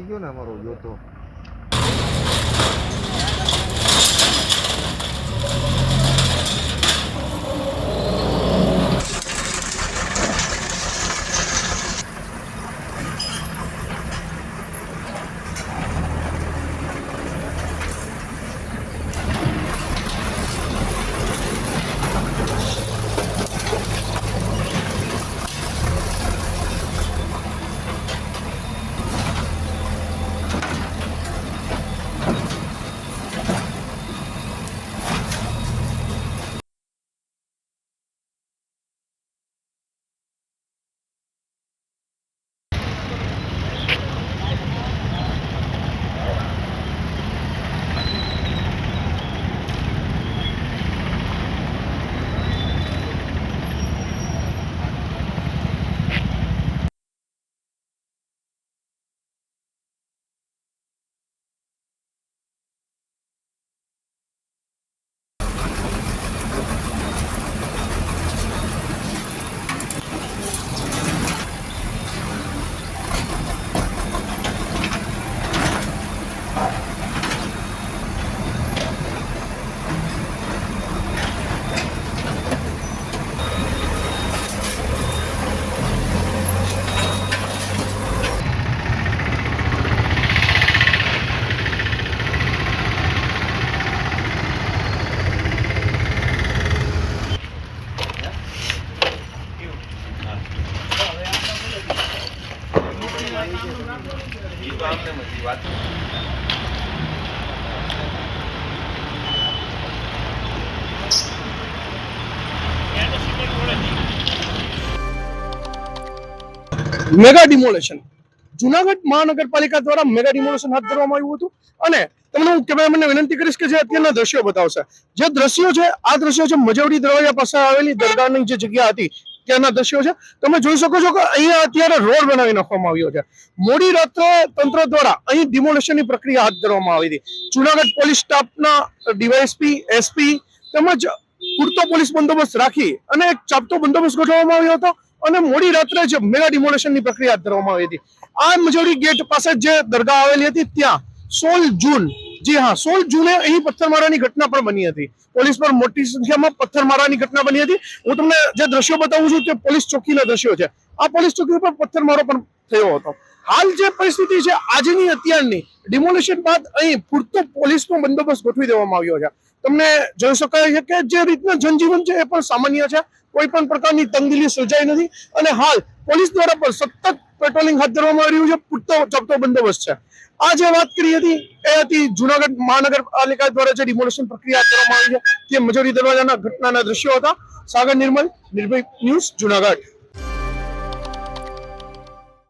ગયો ને અમારો યોદ્ધો. મેગા ડિમોલેશન જુનાગઢ મહાનગરપાલિકા દ્વારા મેગા ડિમોલેશન હાથ ધરવામાં આવ્યું હતું અને તમને હું કેમેરામેનને વિનંતી કરીશ કે જે અત્યારના દ્રશ્યો બતાવશે. જે દ્રશ્યો છે આ દ્રશ્યો છે મજવડી દરવાજા પાસે આવેલી દરગાહની જે જગ્યા હતી ત્યાંના દ્રશ્યો છે. તમે જોઈ શકો છો કે અહીંયા અત્યારે રોડ બનાવી નાખવામાં આવ્યો છે. મોડી રાત્રે તંત્ર દ્વારા અહીં ડિમોલેશનની પ્રક્રિયા હાથ ધરવામાં આવી હતી. જુનાગઢ પોલીસ સ્ટાફના ડીવાયએસપી, એસપી તેમજ પૂરતો પોલીસ બંદોબસ્ત રાખી અને એક ચાપતો બંદોબસ્ત ગોઠવવામાં આવ્યો હતો અને મોડી રાત્રે જ મેગા ડિમોલેશનની પ્રક્રિયા હાથ ધરવામાં આવી હતી. આ મજવડી ગેટ પાસે જે દરગાહ આવેલી હતી ત્યાં 16 જૂન, જી હા 16 જૂને અહીં પથ્થરમારાની ઘટના પણ બની હતી. પોલીસ પર મોટી સંખ્યામાં પથ્થરમારાની ઘટના બની હતી. હું તમને જે દ્રશ્યો બતાવું છું તે પોલીસ ચોકીના દ્રશ્યો છે. આ પોલીસ ચોકી પર પથ્થરમારો પણ થયો હતો. હાલ જે પરિસ્થિતિ છે આજની અત્યારની ડિમોલેશન બાદ અહીં પૂરતો પોલીસનો બંદોબસ્ત ગોઠવી દેવામાં આવ્યો છે. તમને જોઈ શકાય છે કે જે રીતના જનજીવન છે એ પણ સામાન્ય છે. કોઈ પણ પ્રકારની તંગદિલી સર્જાઈ નથી અને હાલ પોલીસ દ્વારા પણ સતત પેટ્રોલિંગ હાથ ધરવામાં આવી રહ્યું છે. પૂરતો ચાપતો બંદોબસ્ત છે. આ જે વાત કરી હતી એ હતી જુનાગઢ મહાનગરપાલિકા દ્વારા જે ડિમોલેશન પ્રક્રિયા હાથ ધરવામાં આવી છે તે મજવડી દરવાજાના ઘટનાના દ્રશ્યો હતા. સાગર નિર્મલ, નિર્ભય ન્યૂઝ, જુનાગઢ.